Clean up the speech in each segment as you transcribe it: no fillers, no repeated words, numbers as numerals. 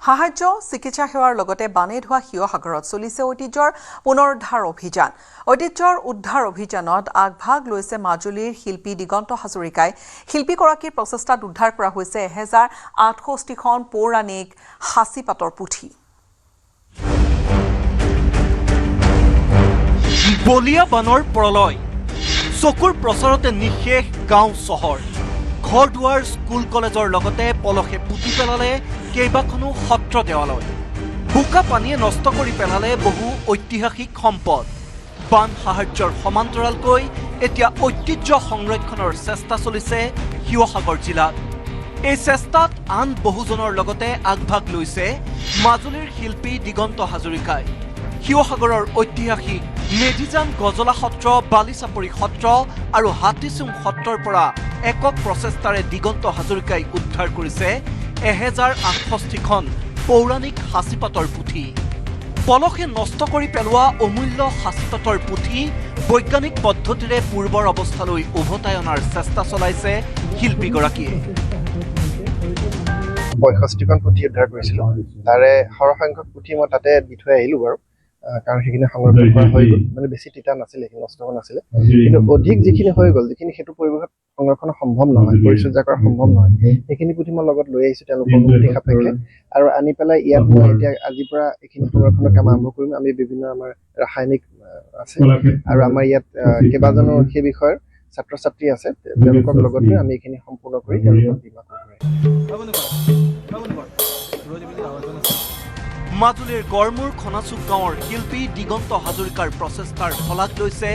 সাহায্য চিকিৎসা সেৱাৰ লগতে বানে ধোৱা শিৱসাগৰত চলিছে ঐতিহ্যৰ পুনৰুদ্ধাৰ অভিযান। ঐতিহ্যৰ উদ্ধাৰ অভিযানত আগভাগ লৈছে মাজুলীৰ শিল্পী দিগন্ত হাজৰিকাই। শিল্পীগৰাকীৰ প্ৰচেষ্টাত উদ্ধাৰ কৰা হৈছে 1068খন পৌৰাণিক সাঁচিপাতৰ পুথি। বলিয়া বানৰ প্ৰলয়, চকুৰ প্ৰচাৰতে নিশেষ গাঁও চহৰ, ঘৰ দুৱাৰ স্কুল কলেজৰ লগতে পলসে পুতি পেলালে কেইবাখনো সত্ৰ দেৱালয়। বোকা পানীয়ে নষ্ট কৰি পেলালে বহু ঐতিহাসিক সম্পদ। বান সাহায্যৰ সমান্তৰালকৈ এতিয়া ঐতিহ্য সংৰক্ষণৰ চেষ্টা চলিছে শিৱসাগৰ জিলাত। এই চেষ্টাত আন বহুজনৰ লগতে আগভাগ লৈছে মাজুলীৰ শিল্পী দিগন্ত হাজৰিকাই। শিৱসাগৰৰ ঐতিহাসিক মেধিজান গজলা সত্ৰ, বালিচাপৰি সত্ৰ আৰু হাতীচুং সত্ৰৰ পৰা একক প্ৰচেষ্টাৰে দিগন্ত হাজৰিকাই উদ্ধাৰ কৰিছে 1068খন পৌৰাণিক সাঁচিপাতৰ পুথি। পলসে নষ্ট কৰি পেলোৱা অমূল্য সাঁচিপাতৰ পুথি বৈজ্ঞানিক পদ্ধতিৰে পূৰ্বৰ অৱস্থালৈ উভতাই অনাৰ চেষ্টা চলাইছে শিল্পীগৰাকীয়ে। 65খন পুথি উদ্ধাৰ কৰিছিলোঁ। তাৰে সৰহসংখ্যক পুথি মই তাতে দি থৈ আহিলোঁ বাৰু, কাৰণ সেইখিনি সংৰক্ষণ কৰা হৈ গ'ল। মানে বেছি তিতা নাছিলে, সেইখিনি নষ্ট হোৱা নাছিলে, কিন্তু অধিক যিখিনি হৈ গ'ল, যিখিনি সেইটো পৰিৱেশত সংৰক্ষণ সম্ভৱ নহয়, পৰিচৰ্যা কৰা সম্ভৱ নহয়, সেইখিনি পুথি মই লগত লৈ আহিছোঁ তেওঁলোকৰ অনুমতি সাপেক্ষে। আৰু আনি পেলাই ইয়াত মই এতিয়া আজিৰ পৰা এইখিনি সংৰক্ষণৰ কাম আৰম্ভ কৰিম। আমি বিভিন্ন আমাৰ ৰাসায়নিক আছে আৰু আমাৰ ইয়াত কেইবাজনো সেই বিষয়ৰ ছাত্ৰ ছাত্ৰী আছে, তেওঁলোকক লগত লৈ আমি এইখিনি সম্পূৰ্ণ কৰি তেওঁলোকক বীমা কৰিম। মাজুলীৰ গড়মূৰ খনাচুক গাঁৱৰ শিল্পী দিগন্ত হাজৰিকাৰ প্ৰচেষ্টাৰ শলাগ লৈছে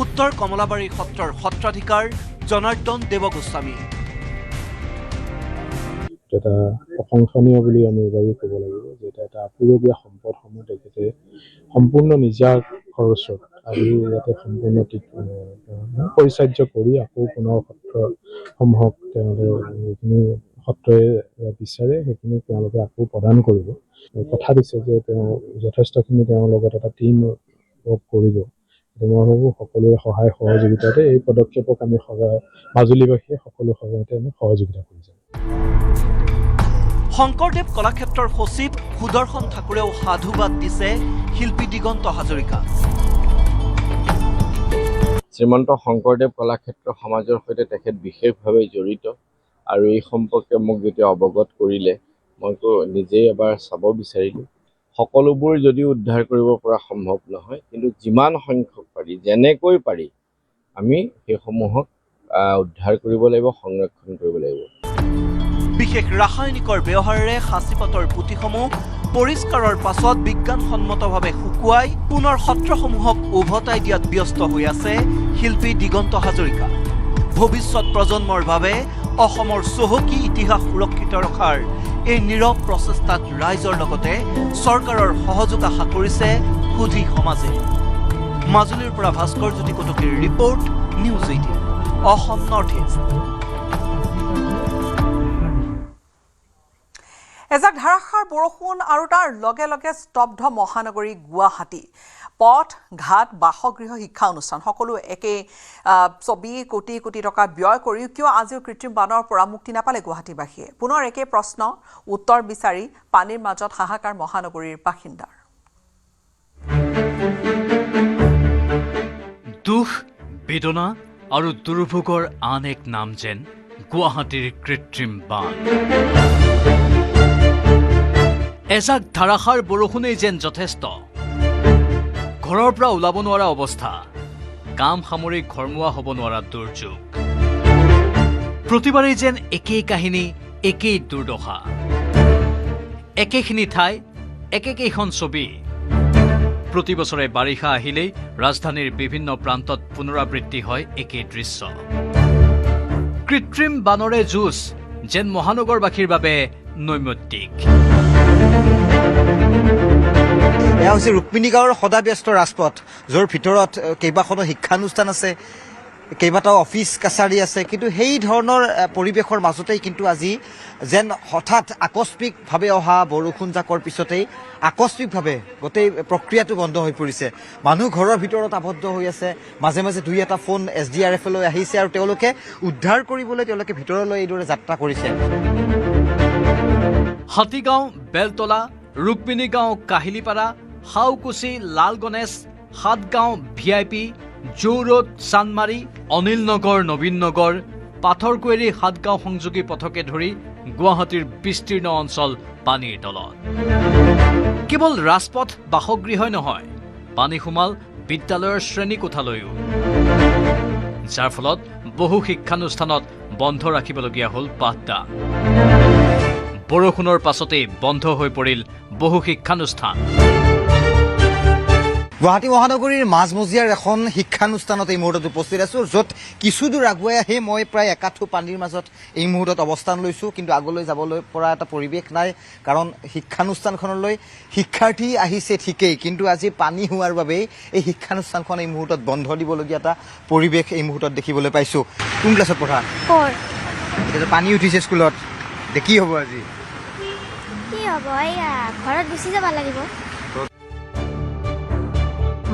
উত্তৰ কমলাবাৰী সত্ৰৰ সত্ৰাধিকাৰ জনাৰ্দন দেৱগোস্বামী। এটা প্ৰশংসনীয় বুলি আমি এইবাৰো ক'ব লাগিব যে এটা আপুৰুগীয়া সম্পদসমূহ তেখেতে সম্পূৰ্ণ নিজা খৰচত আজি ইয়াতে সম্পূৰ্ণ পৰিচাৰ্য কৰি আকৌ পুনৰ সত্ৰসমূহক তেওঁলোকে যিখিনি সত্ৰই বিচাৰে সেইখিনি তেওঁলোকে আকৌ প্ৰদান কৰিব। কথা দিছে যে তেওঁ যথেষ্টখিনি তেওঁৰ লগত এটা টীম ৱৰ্ক কৰিব। মই ভাবোঁ সকলোৰে সহায় সহযোগিতাতে এই পদক্ষেপক আমি মাজুলীবাসীয়ে সকলো সময়তে আমি সহযোগিতা কৰি যাম। শংকৰদেৱ কলাক্ষেত্ৰৰ সচিব সুদৰ্শন ঠাকুৰেও সাধুবাদ দিছে শিল্পী দিগন্ত হাজৰিকা। শ্ৰীমন্ত শংকৰদেৱ কলাক্ষেত্ৰ সমাজৰ সৈতে তেখেত বিশেষভাৱে জড়িত আৰু এই সম্পৰ্কে মোক যেতিয়া অৱগত কৰিলে মইতো নিজেই এবাৰ চাব বিচাৰিলোঁ। সকলোবোৰ যদিও উদ্ধাৰ কৰিব পৰা সম্ভৱ নহয়, কিন্তু যিমান সংখ্যক পাৰি, যেনেকৈ পাৰি আমি সেইসমূহক উদ্ধাৰ কৰিব লাগিব, সংৰক্ষণ কৰিব লাগিব। বিশেষ ৰাসায়নিকৰ ব্যৱহাৰেৰে সাঁচিপাতৰ পুথিসমূহ পৰিষ্কাৰৰ পাছত বিজ্ঞানসন্মতভাৱে শুকুৱাই পুনৰ সত্ৰসমূহক উভতাই দিয়াত ব্যস্ত হৈ আছে শিল্পী দিগন্ত হাজৰিকা। ভৱিষ্যত প্ৰজন্মৰ বাবে অসমৰ চহকী ইতিহাস সুৰক্ষিত ৰখাৰ এই নীৰৱ প্ৰচেষ্টাত ৰাইজৰ লগতে চৰকাৰৰ সহযোগ আশা কৰিছে সুধী সমাজে। মাজুলীৰ পৰা ভাস্কৰ জ্যোতি কটকীৰ report, news 18 Assam north east. এজাক ধাৰাসাৰ বৰষুণ আৰু তাৰ লগে লগে স্তব্ধ মহানগৰী গুৱাহাটী। পথ ঘাট, বাসগৃহ, শিক্ষা অনুষ্ঠান সকলো একে 24 কোটি কোটি টকা ব্যয় কৰিও কিয় আজিও কৃত্ৰিম বানৰ পৰা মুক্তি নাপালে গুৱাহাটীবাসীয়ে? পুনৰ একে প্ৰশ্ন উত্তৰ বিচাৰি পানীৰ মাজত হাহাকাৰ মহানগৰীৰ বাসিন্দাৰ। দুখ, বেদনা আৰু দুৰ্ভোগৰ আন এক নাম যেন গুৱাহাটীৰ কৃত্ৰিম বান। এজাক ধাৰাসাৰ বৰষুণেই যেন যথেষ্ট। ঘৰৰ পৰা ওলাব নোৱাৰা অৱস্থা, কাম সামৰি ঘৰমুৱা হ'ব নোৱাৰা দুৰ্যোগ। প্ৰতিবাৰেই যেন একেই কাহিনী, একেই দুৰ্দশা, একেখিনি ঠাই, একেকেইখন ছবি। প্ৰতি বছৰে বাৰিষা আহিলেই ৰাজধানীৰ বিভিন্ন প্ৰান্তত পুনৰাবৃত্তি হয় একেই দৃশ্য। কৃত্ৰিম বানৰে যুঁজ যেন মহানগৰবাসীৰ বাবে নৈমিত্তিক। এয়া হৈছে ৰুক্মিণী গাঁৱৰ সদাব্যস্ত ৰাজপথ, য'ৰ ভিতৰত কেইবাখনো শিক্ষানুষ্ঠান আছে, কেইবাটাও অফিচ কাছাৰী আছে, কিন্তু সেই ধৰণৰ পৰিৱেশৰ মাজতেই কিন্তু আজি যেন হঠাৎ আকস্মিকভাৱে অহা বৰষুণ জাকৰ পিছতেই আকস্মিকভাৱে গোটেই প্ৰক্ৰিয়াটো বন্ধ হৈ পৰিছে। মানুহ ঘৰৰ ভিতৰত আবদ্ধ হৈ আছে, মাজে মাজে দুই এটা ফোন SDRF-লৈ আহিছে আৰু তেওঁলোকে উদ্ধাৰ কৰিবলৈ তেওঁলোকে ভিতৰলৈ এইদৰে যাত্ৰা কৰিছে। Hatigaon Beltola, Rukminigaon Kahilipara, Haukuchi Lal Ganesh, Satgaon VIP, zoo road Chandmari, Anil Nagar Nabin নগৰ, পাথৰকুৱেৰী সাতগাঁও সংযোগী পথকে ধৰি গুৱাহাটীৰ বিস্তীৰ্ণ অঞ্চল পানীৰ তলত। কেৱল ৰাজপথ বাসগৃহই নহয়, পানী সোমাল বিদ্যালয়ৰ শ্ৰেণীকোঠালৈও, যাৰ ফলত বহু শিক্ষানুষ্ঠানত বন্ধ ৰাখিবলগীয়া হ'ল পাঠদান। বৰষুণৰ পাছতেই বন্ধ হৈ পৰিল বহু শিক্ষানুষ্ঠান। গুৱাহাটী মহানগৰীৰ মাজমজিয়াৰ এখন শিক্ষানুষ্ঠানত এই মুহূৰ্তত উপস্থিত আছোঁ, য'ত কিছু দূৰ আগুৱাই আহি মই প্ৰায় একাঠু পানীৰ মাজত এই মুহূৰ্তত অৱস্থান লৈছোঁ। কিন্তু আগলৈ যাবলৈ পৰা এটা পৰিৱেশ নাই, কাৰণ শিক্ষানুষ্ঠানখনলৈ শিক্ষাৰ্থী আহিছে ঠিকেই, কিন্তু আজি পানী হোৱাৰ বাবেই এই শিক্ষানুষ্ঠানখন এই মুহূৰ্তত বন্ধ দিবলগীয়া এটা পৰিৱেশ এই মুহূৰ্তত দেখিবলৈ পাইছোঁ। কোন ক্লাছত পঢ়া? এতিয়াতো পানী উঠিছে স্কুলত, কি হ'ব আজি? কি হ'ব, এয়া ঘৰত গুচি যাব লাগিব।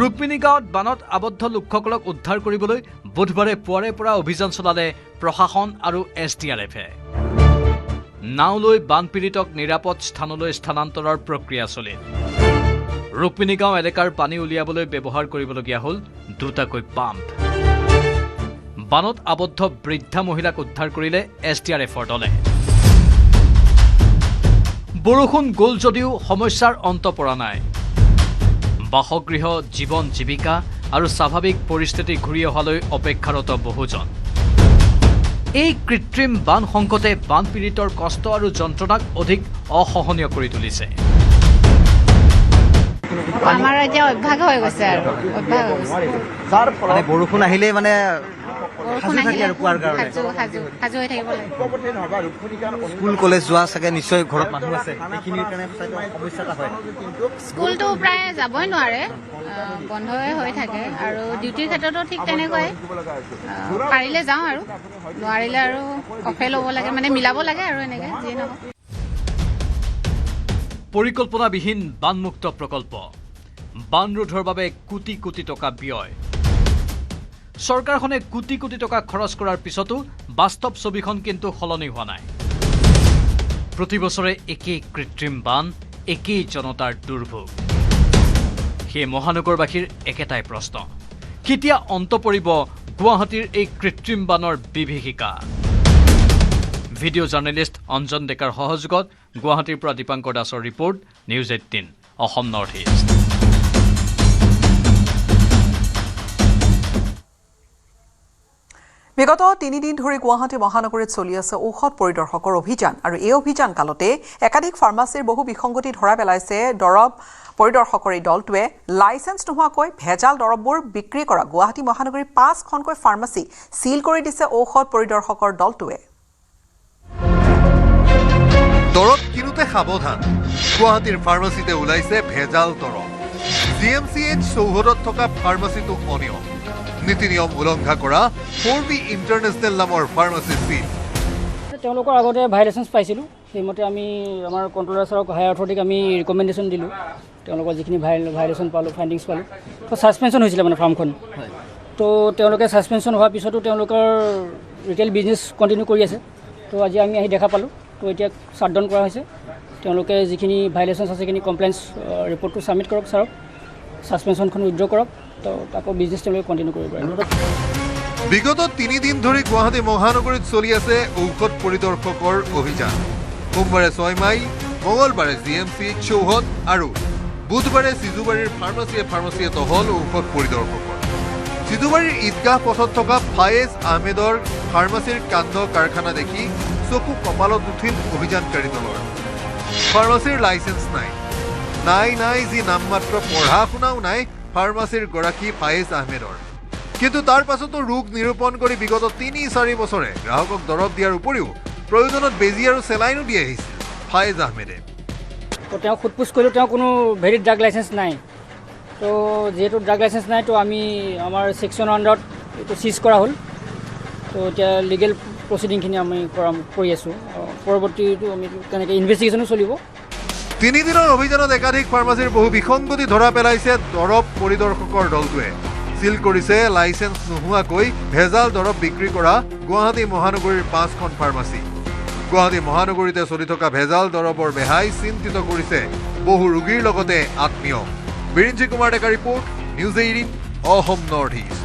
ৰুক্মিণী গাঁৱত বানত আবদ্ধ লোকসকলক উদ্ধাৰ কৰিবলৈ বুধবাৰে পুৱাৰে পৰা অভিযান চলালে প্ৰশাসন আৰু SDRF-এ। নাও লৈ বানপীড়িতক নিৰাপদ স্থানলৈ স্থানান্তৰৰ প্ৰক্ৰিয়া চলিল। ৰুক্মিণী গাঁও এলেকাৰ পানী উলিয়াবলৈ ব্যৱহাৰ কৰিবলগীয়া হ'ল দুটাকৈ পাম্প। বানত আবদ্ধ বৃদ্ধা মহিলাক উদ্ধাৰ কৰিলে SDRF-ৰ দলে। বৰষুণ গ'ল যদিও সমস্যাৰ অন্ত পৰা নাই। বাসগৃহ, জীৱন জীৱিকা আৰু স্বাভাৱিক পৰিস্থিতি ঘূৰি অহালৈ অপেক্ষাৰত বহুজন। এই কৃত্ৰিম বান সংকটে বানপীড়িতৰ কষ্ট আৰু যন্ত্ৰণাক অধিক অসহনীয় কৰি তুলিছে। আমাৰ এতিয়া অভ্যাস হৈ গৈছে আৰু অভ্যাস হৈ গৈছে। মানে বৰষুণ আহিলেই মানে বৰষুণ আহিলে সাজু হৈ থাকিব লাগে। স্কুল কলেজ যোৱা চাগে নিশ্চয় ঘৰত মানুহ আছে, সেইখিনিৰ কাৰণে সমস্যা এটা হয়। স্কুলটো প্ৰায় যাবই নোৱাৰে, বন্ধই হৈ থাকে, আৰু ডিউটিৰ ক্ষেত্ৰতো ঠিক তেনেকুৱাই। পাৰিলে যাওঁ আৰু নোৱাৰিলে আৰু অফে ল'ব লাগে, মানে মিলাব লাগে আৰু এনেকৈ যিয়ে নহওক। পৰিকল্পনাবিহীন বানমুক্ত প্ৰকল্প, বান ৰোধৰ বাবে কোটি কোটি টকা ব্যয়। চৰকাৰখনে কোটি কোটি টকা খৰচ কৰাৰ পিছতো বাস্তৱ ছবিখন কিন্তু সলনি হোৱা নাই। প্ৰতি বছৰে একেই কৃত্ৰিম বান, একেই জনতাৰ দুৰ্ভোগ। সেই মহানগৰবাসীৰ একেটাই প্ৰশ্ন, কেতিয়া অন্ত পৰিব গুৱাহাটীৰ এই কৃত্ৰিম বানৰ বিভীষিকা? ভিডিঅ' জাৰ্নেলিষ্ট অঞ্জন ডেকাৰ সহযোগত গুৱাহাটীৰ পৰা দীপাংকৰ দাসৰ report, news 18 Assam north east. বিগত 3 দিন ধৰি গুৱাহাটী মহানগৰীত চলি আছে ঔষধ পৰিদৰ্শকৰ অভিযান, আৰু এই অভিযান কালতে একাধিক ফাৰ্মাচীৰ বহু বিসংগতি ধৰা পেলাইছে দৰৱ পৰিদৰ্শকৰ এই দলটোৱে। লাইচেন্স নোহোৱাকৈ ভেজাল দৰৱবোৰ বিক্ৰী কৰা গুৱাহাটী মহানগৰীৰ 5খনকৈ ফাৰ্মাচী চিল কৰি দিছে ঔষধ পৰিদৰ্শকৰ দলটোৱে। দৰৱ কিনোতে সাৱধান, গুৱাহাটীৰ ফাৰ্মাচীতে ওলাইছে ভেজাল দৰৱ। GMCH চৌহদত থকা ফাৰ্মাচীটো অনিয়ম, নীতি নিয়ম উলংঘা কৰা 4B ইণ্টাৰনেশ্যনেল নামৰ ফাৰ্মাচী চিল। তেওঁলোকৰ আগতে ভাইলেশ্যনছ পাইছিলোঁ, সেইমতে আমি আমাৰ কণ্ট্ৰলাৰ ছাৰক হায়াৰ অথৰিটিক আমি ৰিকমেণ্ডেশ্যন দিলোঁ। তেওঁলোকৰ যিখিনি ভাইলেশ্যন পালোঁ, ফাইণ্ডিংছ পালোঁ, তো ছাছপেনশ্যন হৈছিলে মানে ফাৰ্মখন। তো তেওঁলোকে ছাছপেনশ্যন হোৱাৰ পিছতো তেওঁলোকৰ ৰিটেইল বিজনেছ কণ্টিনিউ কৰি আছে। তো আজি আমি আহি দেখা পালোঁ, তো এতিয়া শ্বাটডাউন কৰা হৈছে। তেওঁলোকে যিখিনি ভাইলেশ্যনছ আছে সেইখিনি কমপ্লেইনছ ৰিপৰ্টটো ছাবমিট কৰক ছাৰক, ছাছপেনশ্যনখন উইথড্ৰ কৰক, তো আকৌ বিজনেছ তেওঁলোকে কণ্টিনিউ কৰিব পাৰিব। বিগত 3 দিন ধৰি গুৱাহাটী মহানগৰীত চলি আছে ঔষধ পৰিদৰ্শকৰ অভিযান। সোমবাৰে 6 মাইল, মঙলবাৰে GMCH চৌহদ আৰু বুধবাৰে চিজুবাৰীৰ ফাৰ্মাচীয়ে টহল ঔষধ পৰিদৰ্শকৰ। চিজুবাৰীৰ ঈদগাহ পথত থকা ফায়েজ আহমেদৰ ফাৰ্মাচীৰ কাণ্ড কাৰখানা দেখি চকু কপালত উঠিল অভিযানকাৰী দলৰ। ফাৰ্মাচীৰ লাইচেন্স নাই যি নামমাত্ৰ পঢ়া শুনাও নাই ফাৰ্মাচীৰ গৰাকী ফায়েজ আহমেদৰ। কিন্তু তাৰ পাছতো ৰোগ নিৰূপণ কৰি বিগত 3-4 বছৰে গ্ৰাহকক দৰৱ দিয়াৰ উপৰিও প্ৰয়োজনত বেজী আৰু চেলাইনো দি আহিছিল ফায়েজ আহমেদে। তো তেওঁ সোধপোছ কৰিলোঁ, তেওঁ কোনো ভেলিড ড্ৰাগ লাইচেন্স নাই। তো যিহেতু ড্ৰাগ লাইচেন্স নাই, তো আমি আমাৰ ছেকশ্যনৰ আণ্ডাৰত এইটো চিজ কৰা হ'ল। তো এতিয়া লিগেল প্ৰচিডিংখিনি আমি কৰি আছোঁ। পৰৱৰ্তীটো আমি তেনেকৈ ইনভেষ্টিগেশ্যনো চলিব। 3 দিনৰ অভিযানত একাধিক ফাৰ্মাচীৰ বহু বিসংগতি ধৰা পেলাইছে দৰৱ পৰিদৰ্শকৰ দলটোৱে। চিল কৰিছে লাইচেন্স নোহোৱাকৈ ভেজাল দৰৱ বিক্ৰী কৰা গুৱাহাটী মহানগৰীৰ 5খন ফাৰ্মাচী। গুৱাহাটী মহানগৰীতে চলি থকা ভেজাল দৰৱৰ বেহাই চিন্তিত কৰিছে বহু ৰোগীৰ লগতে আত্মীয়। Biranchi Kumar Deka report, news 18, Assam north east.